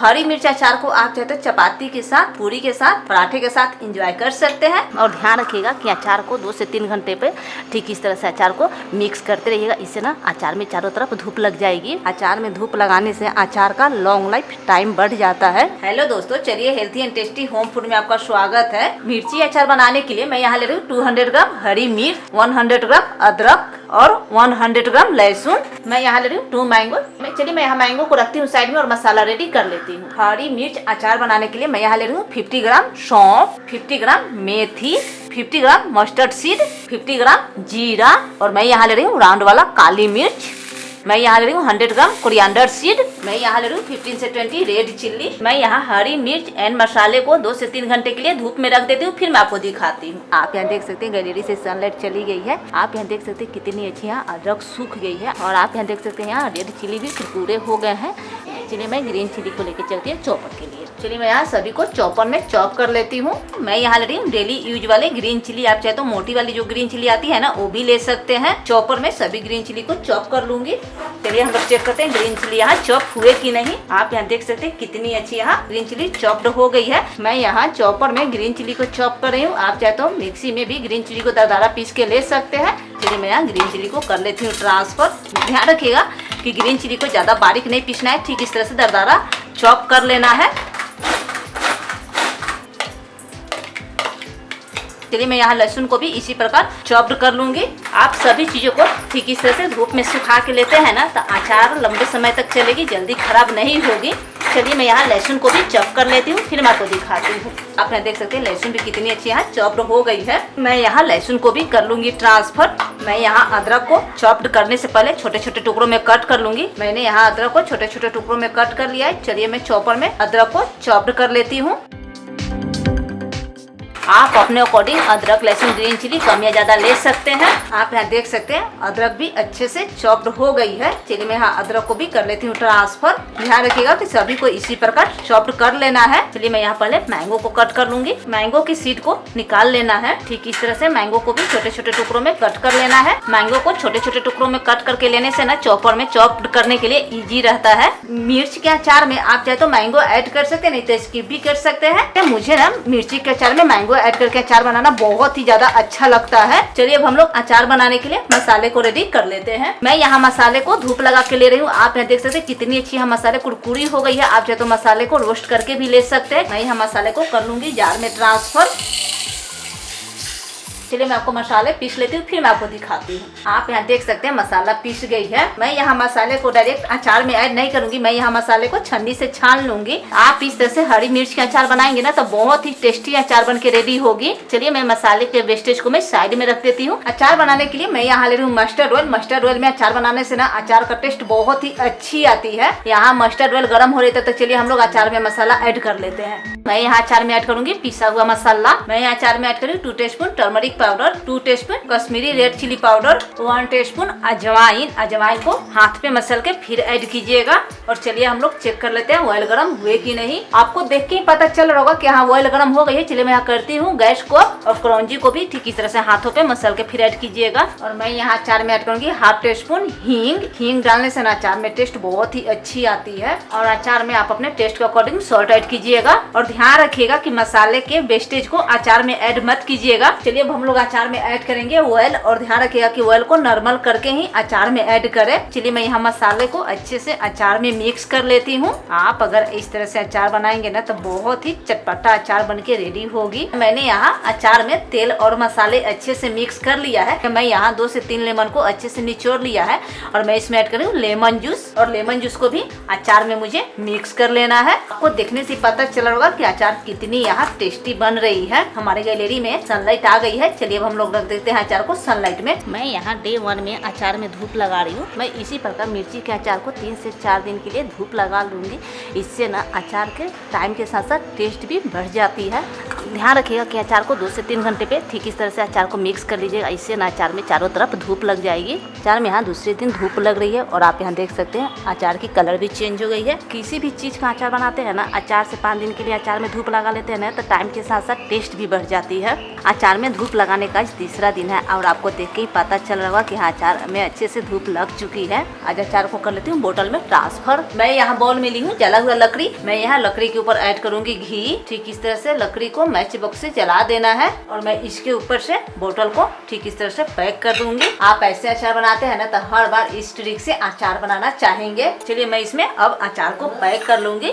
हरी मिर्च अचार को आप चाहे तो चपाती के साथ, पूरी के साथ, पराठे के साथ एंजॉय कर सकते हैं। और ध्यान रखिएगा कि अचार को 2 से 3 घंटे पे ठीक इस तरह से अचार को मिक्स करते रहिएगा। इससे ना अचार में चारों तरफ धूप लग जाएगी। अचार में धूप लगाने से अचार का लॉन्ग लाइफ टाइम बढ़ जाता है। हेलो दोस्तों, चलिए healthy and tasty home food में आपका स्वागत है। मिर्ची अचार बनाने के लिए मैं यहाँ ले रही हूँ 200 ग्राम हरी मिर्च, 100 ग्राम अदरक और 100 ग्राम लहसुन। मैं यहाँ ले रही हूँ 2 मैंगो। चलिए मैं यहाँ मैंगो को रखती हूँ साइड में और मसाला रेडी कर लेती हूँ। हरी मिर्च अचार बनाने के लिए मैं यहाँ ले रही हूँ 50 ग्राम सौंफ, 50 ग्राम मेथी, 50 ग्राम मस्टर्ड सीड, 50 ग्राम जीरा और मैं यहाँ ले रही हूँ राउंड वाला काली मिर्च। मैं यहाँ ले रही हूँ 100 ग्राम कोरिएंडर सीड। मैं यहाँ ले रही हूँ 15 से 20 रेड चिल्ली। मैं यहाँ हरी मिर्च एंड मसाले को 2 से 3 घंटे के लिए धूप में रख देती हूँ, फिर मैं आपको दिखाती हूँ। आप यहाँ देख सकते हैं गैलरी से सनलाइट चली गई है। आप यहाँ देख सकते हैं कितनी अच्छी यहाँ अदरक सूख गई है और आप यहाँ देख सकते हैं यहाँ रेड चिल्ली भी कुरकुरे हो गए हैं। चलिए मैं ग्रीन चिल्ली को लेकर चलती हूँ चॉपर के लिए। चलिए मैं यहाँ सभी को चॉपर में चॉप कर लेती हूँ। मैं यहाँ ले रही हूँ डेली यूज वाले ग्रीन चिल्ली। आप चाहे तो मोटी वाली जो ग्रीन चिल्ली आती है ना वो भी ले सकते हैं। चॉपर में सभी ग्रीन चिल्ली को चॉप कर लूंगी। चलिए हम लोग चेक करते हैं ग्रीन चिल्ली यहाँ चॉप हुए कि नहीं। आप यहाँ देख सकते हैं कितनी अच्छी यहाँ ग्रीन चिल्ली चॉप्ड हो गई है। मैं यहाँ चॉपर में ग्रीन चिल्ली को चॉप कर रही हूँ। आप चाहे तो मिक्सी में भी ग्रीन चिल्ली को दरदरा पीस के ले सकते हैं। चलिए मैं यहाँ ग्रीन चिल्ली को कर लेती हूँ ट्रांसफर। ध्यान रखिएगा कि ग्रीन चिल्ली को ज्यादा बारीक नहीं पीसना है, ठीक इस तरह से दरदरा चॉप कर लेना है। चलिए मैं यहाँ लहसुन को भी इसी प्रकार चॉप्ड कर लूंगी। आप सभी चीजों को ठीक इस तरह से धूप में सुखा के लेते हैं ना तो अचार लंबे समय तक चलेगी, जल्दी खराब नहीं होगी। चलिए मैं यहाँ लहसुन को भी चॉप कर लेती हूँ, फिर मैं आपको दिखाती हूँ। आप यहाँ देख सकते हैं लहसुन भी कितनी अच्छी यहाँ चॉप्ड हो गई है। मैं यहाँ लहसुन को भी कर लूंगी ट्रांसफर। मैं यहाँ अदरक को चॉप्ड करने से पहले छोटे छोटे टुकड़ों में कट कर लूंगी। मैंने यहाँ अदरक को छोटे छोटे टुकड़ों में कट कर लिया है। चलिए मैं चॉपर में अदरक को चॉप्ड कर लेती हूँ। आप अपने अकॉर्डिंग अदरक, लहसुन, ग्रीन चिल्ली कम या ज्यादा ले सकते हैं। आप यहाँ देख सकते हैं अदरक भी अच्छे से चॉप्ड हो गई है। चलिए मैं यहाँ अदरक को भी कर लेती हूँ ट्रांसफर। ध्यान रखिएगा कि सभी को इसी प्रकार चॉप्ड कर लेना है। चलिए मैं यहाँ पहले मैंगो को कट कर लूंगी। मैंगो की सीड को निकाल लेना है। ठीक इस तरह से मैंगो को भी छोटे छोटे टुकड़ों में कट कर लेना है। मैंगो को छोटे छोटे टुकड़ों में कट करके लेने से ना चॉपर में चॉप्ड करने के लिए इजी रहता है। मिर्च के अचार में आप चाहे तो मैंगो ऐड कर सकते हैं, नहीं तो स्किप भी कर सकते हैं। मुझे ना मिर्ची के अचार में मैंगो ऐड करके अचार बनाना बहुत ही ज्यादा अच्छा लगता है। चलिए अब हम लोग अचार बनाने के लिए मसाले को रेडी कर लेते हैं। मैं यहाँ मसाले को धूप लगा के ले रही हूँ। आप यहाँ देख सकते हैं कितनी अच्छी यहाँ मसाले कुरकुरी हो गई है। आप चाहे तो मसाले को रोस्ट करके भी ले सकते हैं। मैं यहाँ मसाले को कर लूंगी जार में ट्रांसफर। चलिए मैं आपको मसाले पीस लेती हूँ, फिर मैं आपको दिखाती हूँ। आप यहाँ देख सकते हैं मसाला पीस गई है। मैं यहाँ मसाले को डायरेक्ट अचार में ऐड नहीं करूंगी। मैं यहाँ मसाले को छन्नी से छान लूंगी। आप इस तरह से हरी मिर्च के अचार बनाएंगे ना तो बहुत ही टेस्टी अचार बन के रेडी होगी। चलिए मैं मसाले के वेस्टेज को मैं साइड में रख देती हूँ। अचार बनाने के लिए मैं यहाँ ले रही हूँ मस्टर्ड ऑयल। मस्टर्ड ऑयल में अचार बनाने से ना अचार का टेस्ट बहुत ही अच्छी आती है। यहाँ मस्टर्ड ऑयल गर्म हो रही था तो चलिए हम लोग अचार में मसाला ऐड कर लेते हैं। मैं यहाँ अचार में ऐड करूंगी पिसा हुआ मसाला। मैं यहाँ अचार में ऐड करूँगी 2 teaspoon turmeric powder, 2 teaspoon Kashmiri red chilli powder, 1 teaspoon ajwain. अजवाइन को हाथ पे मसल के फिर ऐड कीजिएगा। और चलिए हम लोग चेक कर लेते हैं ऑयल गर्म हुए कि नहीं। आपको देख के ही पता चल रहा होगा कि हाँ ऑयल गर्म हो गई है। चलिए मैं यहाँ करती हूँ गैस को और करौंजी को भी ठीक इस तरह से हाथों पे मसल के फिर ऐड कीजिएगा। और मैं यहाँ अचार में ऐड करूंगी 1/2 टीस्पून हींग। हींग डालने से ना अचार में टेस्ट बहुत ही अच्छी आती है। और अचार में आप अपने टेस्ट के अकॉर्डिंग सॉल्ट ऐड कीजिएगा। और ध्यान रखिएगा कि मसाले के वेस्टेज को अचार में ऐड मत कीजिएगा। चलिए अब हम लोग अचार में ऐड करेंगे ऑयल। और ध्यान रखिएगा कि ऑयल को नॉर्मल करके ही अचार में ऐड करें। चलिए मैं यहाँ मसाले को अच्छे से अचार में मिक्स कर लेती हूँ। आप अगर इस तरह से अचार बनाएंगे ना तो बहुत ही चटपटा अचार बन के रेडी होगी। मैंने यहाँ अचार में तेल और मसाले अच्छे से मिक्स कर लिया है। मैं यहाँ 2 से 3 लेमन को अच्छे से निचोड़ लिया है और मैं इसमें ऐड कर रही हूँ लेमन जूस। और लेमन जूस को भी अचार में मुझे मिक्स कर लेना है। आपको देखने से पता चल रहा होगा कि अचार कितनी यहाँ टेस्टी बन रही है। हमारे गैलरी में सनलाइट आ गई है। चलिए अब हम लोग रख देते हैं अचार को सनलाइट में। मैं यहाँ डे 1 में अचार में धूप लगा रही हूँ। मैं इसी प्रकार मिर्ची के अचार को 3 से 4 दिन के लिए धूप लगा लूंगी। इससे ना अचार के टाइम के साथ साथ टेस्ट भी बढ़ जाती है। ध्यान रखिएगा कि अचार को 2 से 3 घंटे पे ठीक इस तरह से अचार को मिक्स कर लीजिएगा। इससे ना अचार में चारों तरफ धूप लग जाएगी। अचार में यहाँ दूसरे दिन धूप लग रही है और आप यहाँ देख सकते हैं अचार की कलर भी चेंज हो गई है। किसी भी चीज का अचार बनाते हैं ना, 4 से 5 दिन के लिए अचार में धूप लगा लेते हैं ना, तो टाइम के साथ साथ टेस्ट भी बढ़ जाती है। अचार में धूप लगाने का आज तीसरा दिन है और आपको देख के ही पता चल रहा होगा कि हाँ अचार में अच्छे से धूप लग चुकी है। आज अचार को कर लेती हूँ बोतल में ट्रांसफर। मैं यहाँ बाउल में ली हूँ जला हुआ लकड़ी। मैं यहाँ लकड़ी के ऊपर ऐड करूंगी घी। ठीक इस तरह से लकड़ी को मैच बॉक्स से जला देना है और मैं इसके ऊपर से बोतल को ठीक इस तरह से पैक कर दूंगी। आप ऐसे अचार बनाते हैं ना तो हर बार इस ट्रिक से अचार बनाना चाहेंगे। चलिए मैं इसमें अब अचार को पैक कर लूंगी।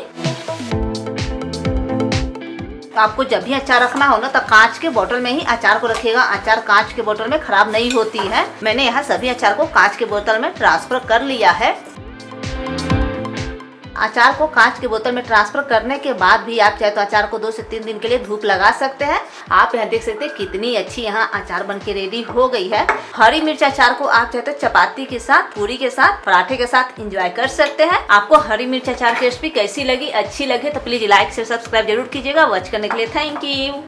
तो आपको जब भी अचार रखना हो ना तो कांच के बोतल में ही अचार को रखिएगा। अचार कांच के बोतल में खराब नहीं होती है। मैंने यहाँ सभी अचार को कांच के बोतल में ट्रांसफर कर लिया है। अचार को कांच के बोतल में ट्रांसफर करने के बाद भी आप चाहे तो अचार को 2 से 3 दिन के लिए धूप लगा सकते हैं। आप यहाँ देख सकते हैं कितनी अच्छी यहाँ अचार बन के रेडी हो गई है। हरी मिर्च अचार को आप चाहे तो चपाती के साथ, पूरी के साथ, पराठे के साथ एंजॉय कर सकते हैं। आपको हरी मिर्च अचार की रेसिपी कैसी लगी? अच्छी लगे तो प्लीज लाइक शेयर सब्सक्राइब जरूर कीजिएगा। वॉच करने के लिए थैंक यू।